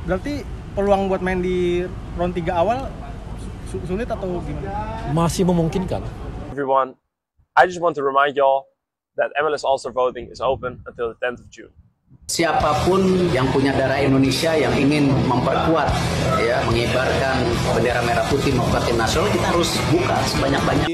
Berarti peluang buat main di round 3 awal sulit atau gimana? Masih memungkinkan. Everyone, I just want to remind y'all that MLS All-Star voting is open until the 10th of June. Siapapun yang punya darah Indonesia yang ingin memperkuat, ya, mengibarkan bendera merah putih memperkuat tim nasional, kita harus buka sebanyak-banyak.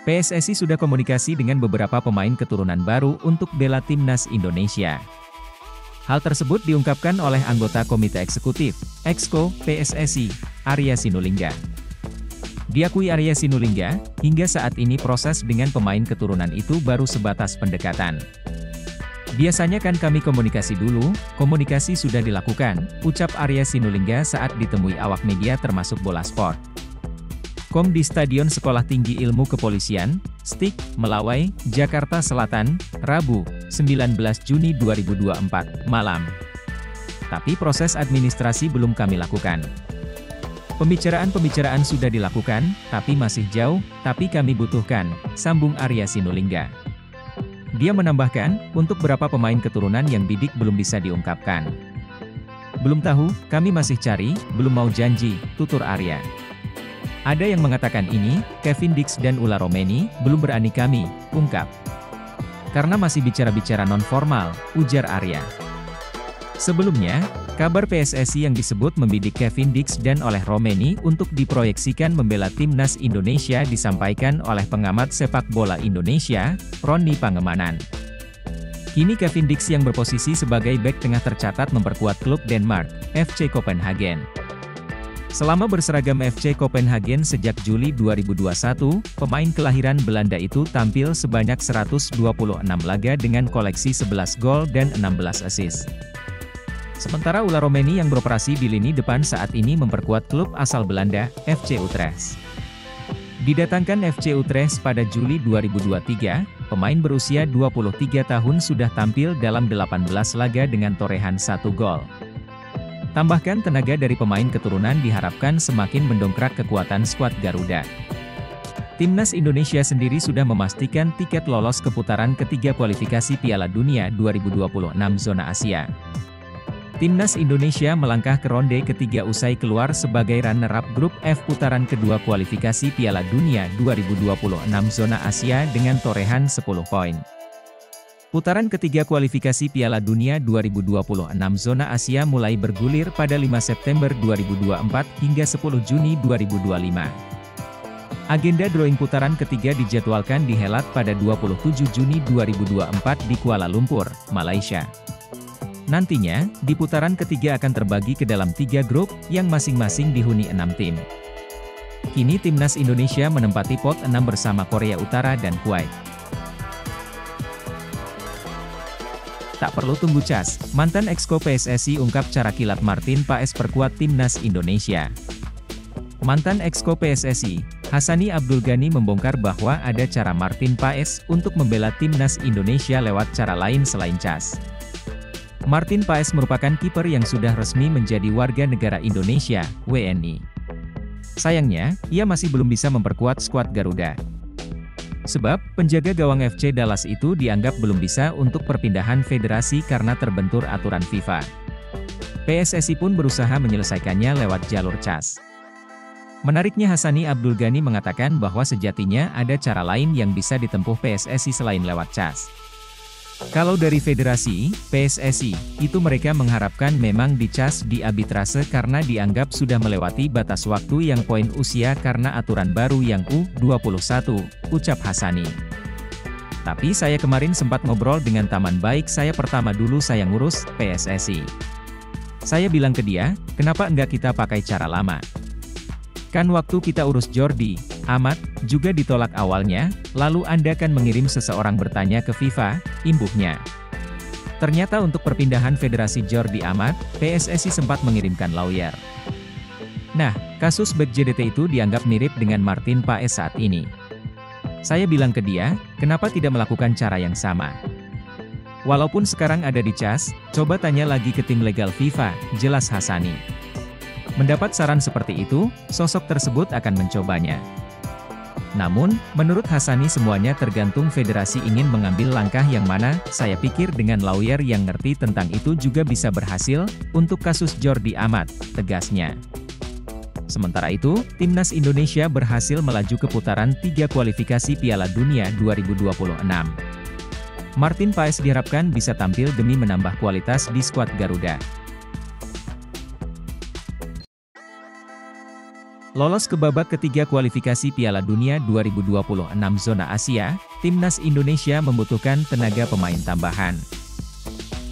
PSSI sudah komunikasi dengan beberapa pemain keturunan baru untuk bela timnas Indonesia. Hal tersebut diungkapkan oleh anggota Komite Eksekutif, Exco, PSSI, Arya Sinulinga. Diakui Arya Sinulinga, hingga saat ini proses dengan pemain keturunan itu baru sebatas pendekatan. Biasanya kan kami komunikasi dulu, komunikasi sudah dilakukan, ucap Arya Sinulinga saat ditemui awak media termasuk Bola Sport. Di Stadion Sekolah Tinggi Ilmu Kepolisian, STIK, Melawai, Jakarta Selatan, Rabu, 19 Juni 2024, malam. Tapi proses administrasi belum kami lakukan. Pembicaraan sudah dilakukan, tapi masih jauh, tapi kami butuhkan, sambung Arya Sinulinga. Dia menambahkan, untuk berapa pemain keturunan yang bidik belum bisa diungkapkan. Belum tahu, kami masih cari, belum mau janji, tutur Arya. Ada yang mengatakan ini, Kevin Dix dan Ular Romeni, belum berani kami, ungkap. Karena masih bicara-bicara non-formal, ujar Arya. Sebelumnya, kabar PSSI yang disebut membidik Kevin Dix dan oleh Romeni untuk diproyeksikan membela timnas Indonesia disampaikan oleh pengamat sepak bola Indonesia, Roni Pangemanan. Kini Kevin Dix yang berposisi sebagai bek tengah tercatat memperkuat klub Denmark, FC Copenhagen. Selama berseragam FC Copenhagen sejak Juli 2021, pemain kelahiran Belanda itu tampil sebanyak 126 laga dengan koleksi 11 gol dan 16 assist. Sementara Ular Romeni yang beroperasi di lini depan saat ini memperkuat klub asal Belanda, FC Utrecht. Didatangkan FC Utrecht pada Juli 2023, pemain berusia 23 tahun sudah tampil dalam 18 laga dengan torehan 1 gol. Tambahkan tenaga dari pemain keturunan diharapkan semakin mendongkrak kekuatan skuad Garuda. Timnas Indonesia sendiri sudah memastikan tiket lolos ke putaran ketiga kualifikasi Piala Dunia 2026 zona Asia. Timnas Indonesia melangkah ke ronde ketiga usai keluar sebagai runner-up grup F putaran kedua kualifikasi Piala Dunia 2026 zona Asia dengan torehan 10 poin. Putaran ketiga kualifikasi Piala Dunia 2026 zona Asia mulai bergulir pada 5 September 2024 hingga 10 Juni 2025. Agenda drawing putaran ketiga dijadwalkan dihelat pada 27 Juni 2024 di Kuala Lumpur, Malaysia. Nantinya, di putaran ketiga akan terbagi ke dalam 3 grup, yang masing-masing dihuni 6 tim. Kini Timnas Indonesia menempati pot 6 bersama Korea Utara dan Kuwait. Tak perlu tunggu cas, mantan Exco PSSI ungkap cara kilat Martin Paes perkuat Timnas Indonesia. Mantan Exco PSSI, Hassani Abdul Ghani membongkar bahwa ada cara Martin Paes untuk membela Timnas Indonesia lewat cara lain selain cas. Martin Paes merupakan kiper yang sudah resmi menjadi warga negara Indonesia, WNI. Sayangnya, ia masih belum bisa memperkuat skuad Garuda. Sebab, penjaga gawang FC Dallas itu dianggap belum bisa untuk perpindahan federasi karena terbentur aturan FIFA. PSSI pun berusaha menyelesaikannya lewat jalur cas. Menariknya Hassani Abdul Ghani mengatakan bahwa sejatinya ada cara lain yang bisa ditempuh PSSI selain lewat cas. Kalau dari federasi, PSSI, itu mereka mengharapkan memang dicas di arbitrase karena dianggap sudah melewati batas waktu yang poin usia karena aturan baru yang U21, ucap Hassani. Tapi saya kemarin sempat ngobrol dengan teman baik saya pertama dulu saya ngurus PSSI. Saya bilang ke dia, kenapa enggak kita pakai cara lama? Kan waktu kita urus Jordi Amat, juga ditolak awalnya, lalu Anda kan mengirim seseorang bertanya ke FIFA, imbuhnya. Ternyata untuk perpindahan Federasi Jordi Amat, PSSI sempat mengirimkan lawyer. Nah, kasus bek JDT itu dianggap mirip dengan Martin Paes saat ini. Saya bilang ke dia, kenapa tidak melakukan cara yang sama? Walaupun sekarang ada di CAS, coba tanya lagi ke tim legal FIFA, jelas Hassani. Mendapat saran seperti itu, sosok tersebut akan mencobanya. Namun, menurut Hassani semuanya tergantung federasi ingin mengambil langkah yang mana, saya pikir dengan lawyer yang ngerti tentang itu juga bisa berhasil, untuk kasus Jordi Amat, tegasnya. Sementara itu, Timnas Indonesia berhasil melaju ke putaran 3 kualifikasi Piala Dunia 2026. Martin Paes diharapkan bisa tampil demi menambah kualitas di skuad Garuda. Lolos ke babak ketiga kualifikasi Piala Dunia 2026 zona Asia, Timnas Indonesia membutuhkan tenaga pemain tambahan.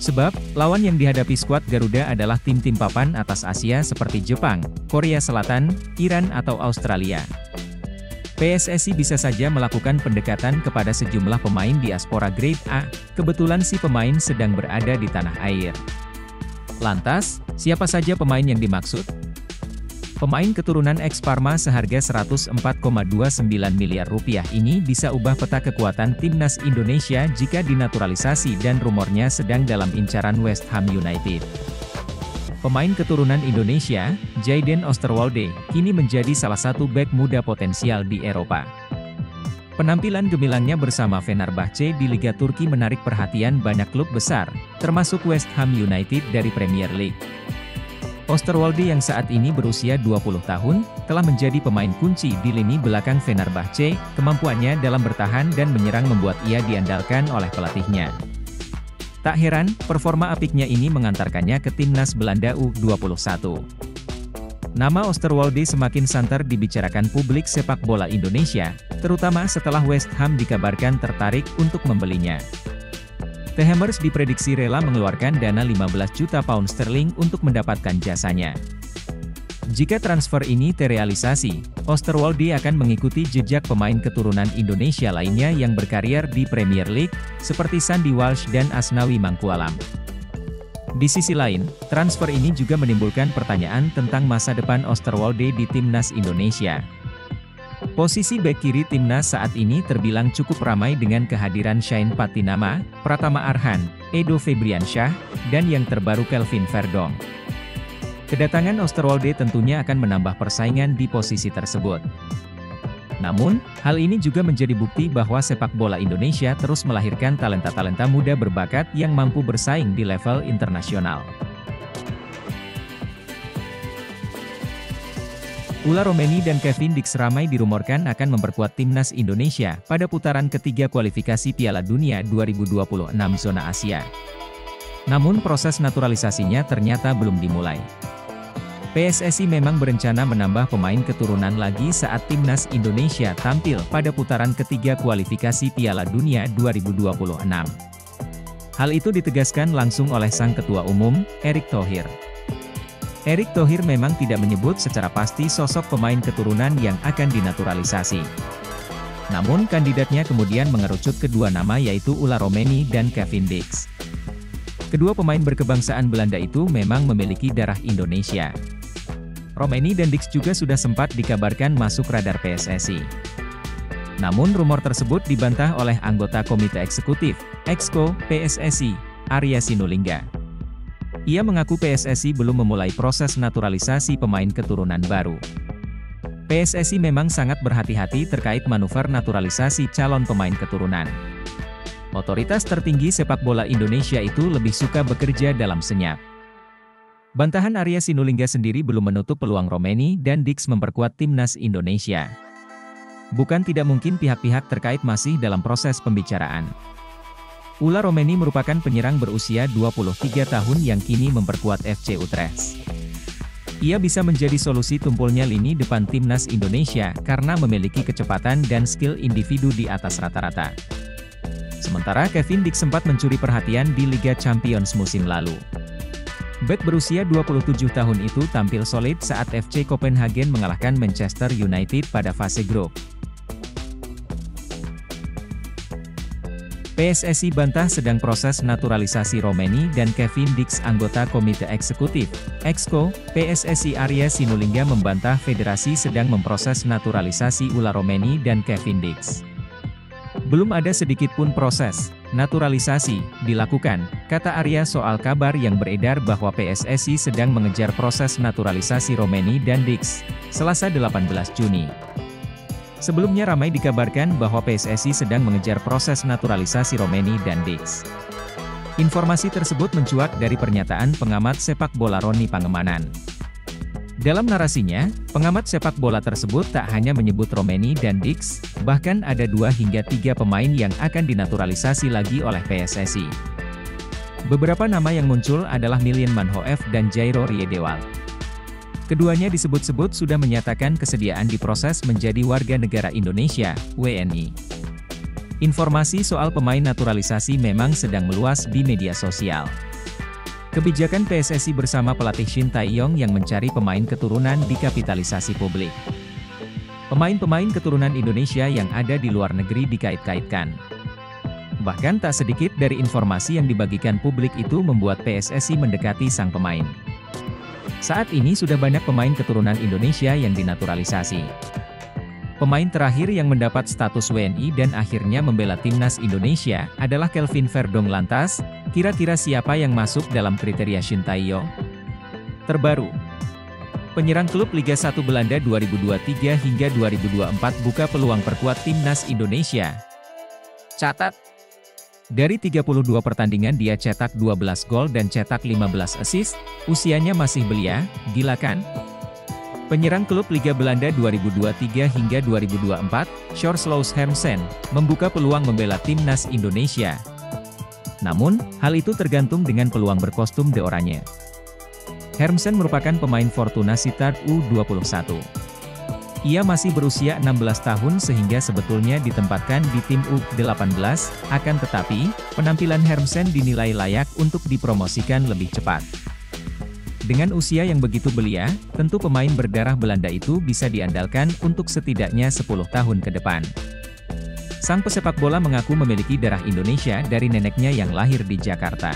Sebab, lawan yang dihadapi skuad Garuda adalah tim-tim papan atas Asia seperti Jepang, Korea Selatan, Iran atau Australia. PSSI bisa saja melakukan pendekatan kepada sejumlah pemain diaspora grade A, kebetulan si pemain sedang berada di tanah air. Lantas, siapa saja pemain yang dimaksud? Pemain keturunan ex-Parma seharga Rp104,29 miliar ini bisa ubah peta kekuatan Timnas Indonesia jika dinaturalisasi dan rumornya sedang dalam incaran West Ham United. Pemain keturunan Indonesia, Jayden Oosterwolde, kini menjadi salah satu bek muda potensial di Eropa. Penampilan gemilangnya bersama Fenerbahce di Liga Turki menarik perhatian banyak klub besar, termasuk West Ham United dari Premier League. Oosterwolde yang saat ini berusia 20 tahun, telah menjadi pemain kunci di lini belakang Fenerbahce, kemampuannya dalam bertahan dan menyerang membuat ia diandalkan oleh pelatihnya. Tak heran, performa apiknya ini mengantarkannya ke Timnas Belanda U21. Nama Oosterwolde semakin santer dibicarakan publik sepak bola Indonesia, terutama setelah West Ham dikabarkan tertarik untuk membelinya. The Hammers diprediksi rela mengeluarkan dana 15 juta pound sterling untuk mendapatkan jasanya. Jika transfer ini terrealisasi, Oosterwolde akan mengikuti jejak pemain keturunan Indonesia lainnya yang berkarir di Premier League, seperti Sandy Walsh dan Asnawi Mangkualam. Di sisi lain, transfer ini juga menimbulkan pertanyaan tentang masa depan Oosterwolde di Timnas Indonesia. Posisi bek kiri Timnas saat ini terbilang cukup ramai dengan kehadiran Shane Patinama, Pratama Arhan, Edo Febriansyah, dan yang terbaru Kelvin Verdong. Kedatangan Oosterwolde tentunya akan menambah persaingan di posisi tersebut. Namun, hal ini juga menjadi bukti bahwa sepak bola Indonesia terus melahirkan talenta-talenta muda berbakat yang mampu bersaing di level internasional. Ula Romeni dan Kevin Dix ramai dirumorkan akan memperkuat Timnas Indonesia pada putaran ketiga kualifikasi Piala Dunia 2026 zona Asia. Namun proses naturalisasinya ternyata belum dimulai. PSSI memang berencana menambah pemain keturunan lagi saat Timnas Indonesia tampil pada putaran ketiga kualifikasi Piala Dunia 2026. Hal itu ditegaskan langsung oleh sang Ketua Umum, Erick Thohir. Erick Thohir memang tidak menyebut secara pasti sosok pemain keturunan yang akan dinaturalisasi. Namun kandidatnya kemudian mengerucut kedua nama yaitu Ula Romeni dan Kevin Dix. Kedua pemain berkebangsaan Belanda itu memang memiliki darah Indonesia. Romeni dan Dix juga sudah sempat dikabarkan masuk radar PSSI. Namun rumor tersebut dibantah oleh anggota Komite Eksekutif, Exco, PSSI, Arya Sinulinga. Ia mengaku PSSI belum memulai proses naturalisasi pemain keturunan baru. PSSI memang sangat berhati-hati terkait manuver naturalisasi calon pemain keturunan. Otoritas tertinggi sepak bola Indonesia itu lebih suka bekerja dalam senyap. Bantahan Arya Sinulinga sendiri belum menutup peluang Romeni dan Dix memperkuat Timnas Indonesia. Bukan tidak mungkin pihak-pihak terkait masih dalam proses pembicaraan. Ula Romeni merupakan penyerang berusia 23 tahun yang kini memperkuat FC Utrecht. Ia bisa menjadi solusi tumpulnya lini depan Timnas Indonesia karena memiliki kecepatan dan skill individu di atas rata-rata. Sementara Kevin Dix sempat mencuri perhatian di Liga Champions musim lalu. Bek berusia 27 tahun itu tampil solid saat FC Copenhagen mengalahkan Manchester United pada fase grup. PSSI bantah sedang proses naturalisasi Romeni dan Kevin Dix. Anggota Komite Eksekutif, Exco, PSSI Arya Sinulinga membantah federasi sedang memproses naturalisasi ular Romeni dan Kevin Dix. Belum ada sedikit pun proses naturalisasi dilakukan, kata Arya soal kabar yang beredar bahwa PSSI sedang mengejar proses naturalisasi Romeni dan Dix, Selasa 18 Juni. Sebelumnya ramai dikabarkan bahwa PSSI sedang mengejar proses naturalisasi Romeni dan Dix. Informasi tersebut mencuat dari pernyataan pengamat sepak bola Roni Pangemanan. Dalam narasinya, pengamat sepak bola tersebut tak hanya menyebut Romeni dan Dix, bahkan ada 2 hingga 3 pemain yang akan dinaturalisasi lagi oleh PSSI. Beberapa nama yang muncul adalah Milien Manhoef dan Jairo Riedewald. Keduanya disebut-sebut sudah menyatakan kesediaan diproses menjadi warga negara Indonesia, WNI. Informasi soal pemain naturalisasi memang sedang meluas di media sosial. Kebijakan PSSI bersama pelatih Shin Tae-yong yang mencari pemain keturunan dikapitalisasi publik. Pemain-pemain keturunan Indonesia yang ada di luar negeri dikait-kaitkan. Bahkan tak sedikit dari informasi yang dibagikan publik itu membuat PSSI mendekati sang pemain. Saat ini sudah banyak pemain keturunan Indonesia yang dinaturalisasi. Pemain terakhir yang mendapat status WNI dan akhirnya membela timnas Indonesia adalah Kelvin Verdong. Lantas, kira-kira siapa yang masuk dalam kriteria Shin Tae-yong? Terbaru, penyerang klub Liga 1 Belanda 2023 hingga 2024 buka peluang perkuat timnas Indonesia. Catat, dari 32 pertandingan dia cetak 12 gol dan cetak 15 assist, usianya masih belia, gila kan? Penyerang klub Liga Belanda 2023 hingga 2024, Sjoerd Hermsen, membuka peluang membela timnas Indonesia. Namun, hal itu tergantung dengan peluang berkostum de oranye. Hermsen merupakan pemain Fortuna Sittard U21. Ia masih berusia 16 tahun sehingga sebetulnya ditempatkan di tim U18, akan tetapi, penampilan Hermsen dinilai layak untuk dipromosikan lebih cepat. Dengan usia yang begitu belia, tentu pemain berdarah Belanda itu bisa diandalkan untuk setidaknya 10 tahun ke depan. Sang pesepak bola mengaku memiliki darah Indonesia dari neneknya yang lahir di Jakarta.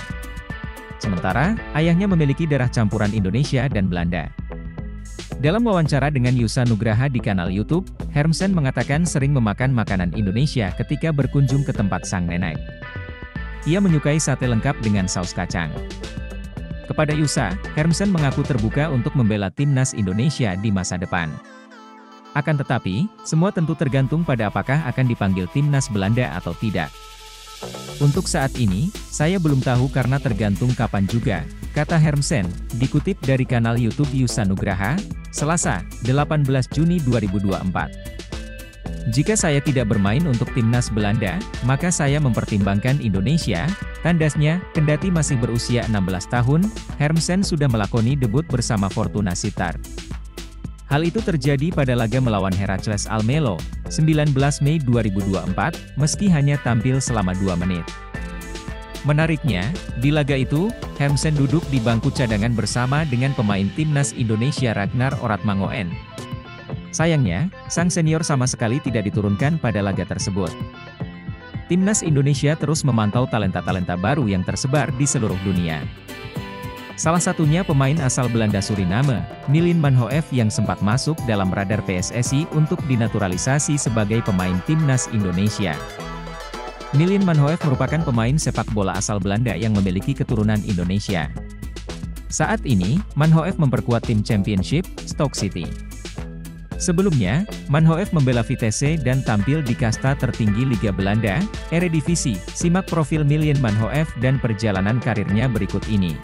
Sementara, ayahnya memiliki darah campuran Indonesia dan Belanda. Dalam wawancara dengan Yusa Nugraha di kanal YouTube, Hermsen mengatakan sering memakan makanan Indonesia ketika berkunjung ke tempat sang nenek. Ia menyukai sate lengkap dengan saus kacang. Kepada Yusa, Hermsen mengaku terbuka untuk membela timnas Indonesia di masa depan. Akan tetapi, semua tentu tergantung pada apakah akan dipanggil timnas Belanda atau tidak. Untuk saat ini, saya belum tahu karena tergantung kapan juga, kata Hermsen, dikutip dari kanal YouTube Yusa Nugraha, Selasa, 18 Juni 2024. Jika saya tidak bermain untuk timnas Belanda, maka saya mempertimbangkan Indonesia, tandasnya, kendati masih berusia 16 tahun, Hermsen sudah melakoni debut bersama Fortuna Sittard. Hal itu terjadi pada laga melawan Heracles Almelo, 19 Mei 2024, meski hanya tampil selama 2 menit. Menariknya, di laga itu, Hermsen duduk di bangku cadangan bersama dengan pemain timnas Indonesia Ragnar Oratmangoen. Sayangnya, sang senior sama sekali tidak diturunkan pada laga tersebut. Timnas Indonesia terus memantau talenta-talenta baru yang tersebar di seluruh dunia. Salah satunya pemain asal Belanda Suriname, Milien Manhoef yang sempat masuk dalam radar PSSI untuk dinaturalisasi sebagai pemain timnas Indonesia. Milien Manhoef merupakan pemain sepak bola asal Belanda yang memiliki keturunan Indonesia. Saat ini, Manhoef memperkuat tim Championship, Stoke City. Sebelumnya, Manhoef membela Vitesse dan tampil di kasta tertinggi Liga Belanda, Eredivisie. Simak profil Milien Manhoef dan perjalanan karirnya berikut ini.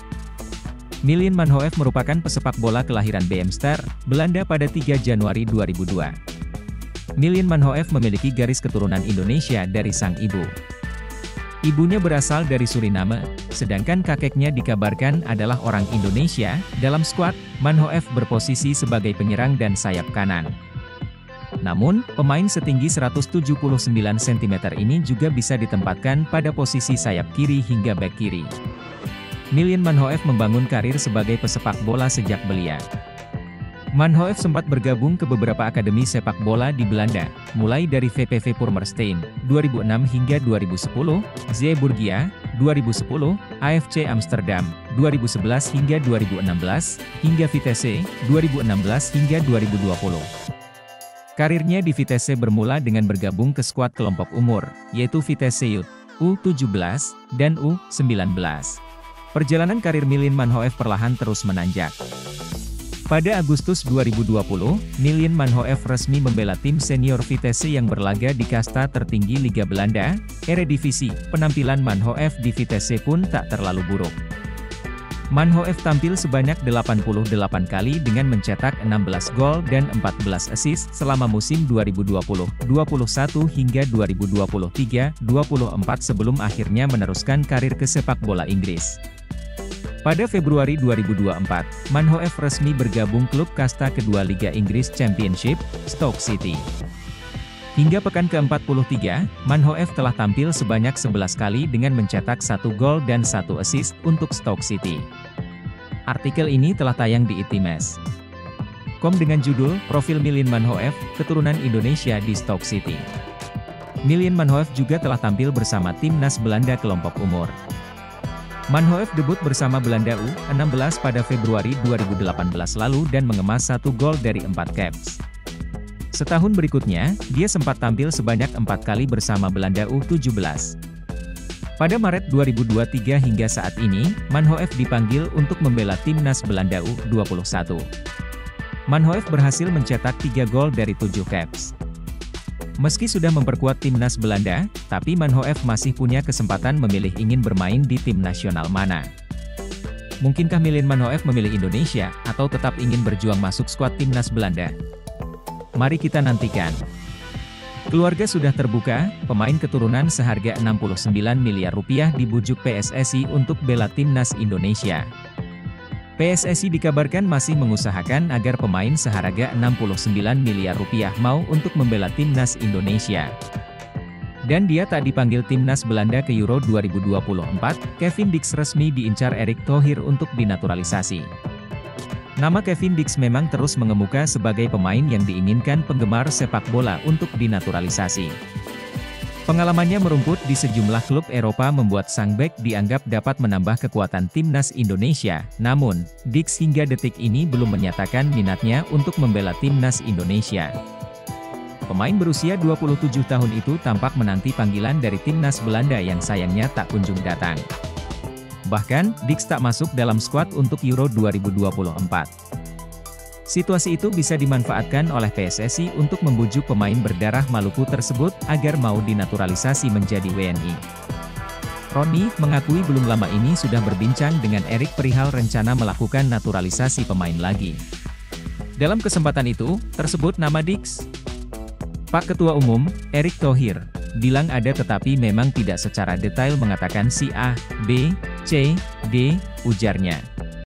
Milien Manhoef merupakan pesepak bola kelahiran Beemster, Belanda pada 3 Januari 2002. Milien Manhoef memiliki garis keturunan Indonesia dari sang ibu. Ibunya berasal dari Suriname, sedangkan kakeknya dikabarkan adalah orang Indonesia. Dalam skuad, Manhoef berposisi sebagai penyerang dan sayap kanan. Namun, pemain setinggi 179 cm ini juga bisa ditempatkan pada posisi sayap kiri hingga bek kiri. Miljan Manhoef membangun karir sebagai pesepak bola sejak belia. Manhoef sempat bergabung ke beberapa akademi sepak bola di Belanda, mulai dari VPV Purmerstein, 2006 hingga 2010, Zeeburgia, 2010, AFC Amsterdam, 2011 hingga 2016, hingga Vitesse, 2016 hingga 2020. Karirnya di Vitesse bermula dengan bergabung ke skuad kelompok umur, yaitu Vitesse Youth, U17, dan U19. Perjalanan karir Miljan Manhoef perlahan terus menanjak. Pada Agustus 2020, Miljan Manhoef resmi membela tim senior Vitesse yang berlaga di kasta tertinggi Liga Belanda, Eredivisie. Penampilan Manhoef di Vitesse pun tak terlalu buruk. Manhoef tampil sebanyak 88 kali dengan mencetak 16 gol dan 14 assist selama musim 2020-21 hingga 2023-24 sebelum akhirnya meneruskan karir ke sepak bola Inggris. Pada Februari 2024, Manhoef resmi bergabung klub kasta kedua Liga Inggris Championship, Stoke City. Hingga pekan ke-43, Manhoef telah tampil sebanyak 11 kali dengan mencetak 1 gol dan 1 assist untuk Stoke City. Artikel ini telah tayang di itimes.com dengan judul, Profil Miljan Manhoef, Keturunan Indonesia di Stoke City. Miljan Manhoef juga telah tampil bersama timnas Belanda kelompok umur. Manhoef debut bersama Belanda U16 pada Februari 2018 lalu dan mengemas 1 gol dari 4 caps. Setahun berikutnya, dia sempat tampil sebanyak 4 kali bersama Belanda U17. Pada Maret 2023 hingga saat ini, Manhoef dipanggil untuk membela timnas Belanda U21. Manhoef berhasil mencetak 3 gol dari 7 caps. Meski sudah memperkuat timnas Belanda, tapi Manhoef masih punya kesempatan memilih ingin bermain di tim nasional mana. Mungkinkah Miljan Manhoef memilih Indonesia, atau tetap ingin berjuang masuk skuad timnas Belanda? Mari kita nantikan. Keluarga sudah terbuka, pemain keturunan seharga 69 miliar rupiah dibujuk PSSI untuk bela timnas Indonesia. PSSI dikabarkan masih mengusahakan agar pemain seharga 69 miliar rupiah mau untuk membela timnas Indonesia. Dan dia tak dipanggil timnas Belanda ke Euro 2024, Kevin Dix resmi diincar Erick Thohir untuk dinaturalisasi. Nama Kevin Dix memang terus mengemuka sebagai pemain yang diinginkan penggemar sepak bola untuk dinaturalisasi. Pengalamannya merumput di sejumlah klub Eropa membuat sang bek dianggap dapat menambah kekuatan timnas Indonesia. Namun, Dix hingga detik ini belum menyatakan minatnya untuk membela timnas Indonesia. Pemain berusia 27 tahun itu tampak menanti panggilan dari timnas Belanda yang sayangnya tak kunjung datang. Bahkan, Dix tak masuk dalam skuad untuk Euro 2024. Situasi itu bisa dimanfaatkan oleh PSSI untuk membujuk pemain berdarah Maluku tersebut agar mau dinaturalisasi menjadi WNI. Roni mengakui belum lama ini sudah berbincang dengan Erick perihal rencana melakukan naturalisasi pemain lagi. Dalam kesempatan itu, tersebut nama Dix. Pak Ketua Umum, Erick Thohir, bilang ada tetapi memang tidak secara detail mengatakan si A, B, C, D, ujarnya.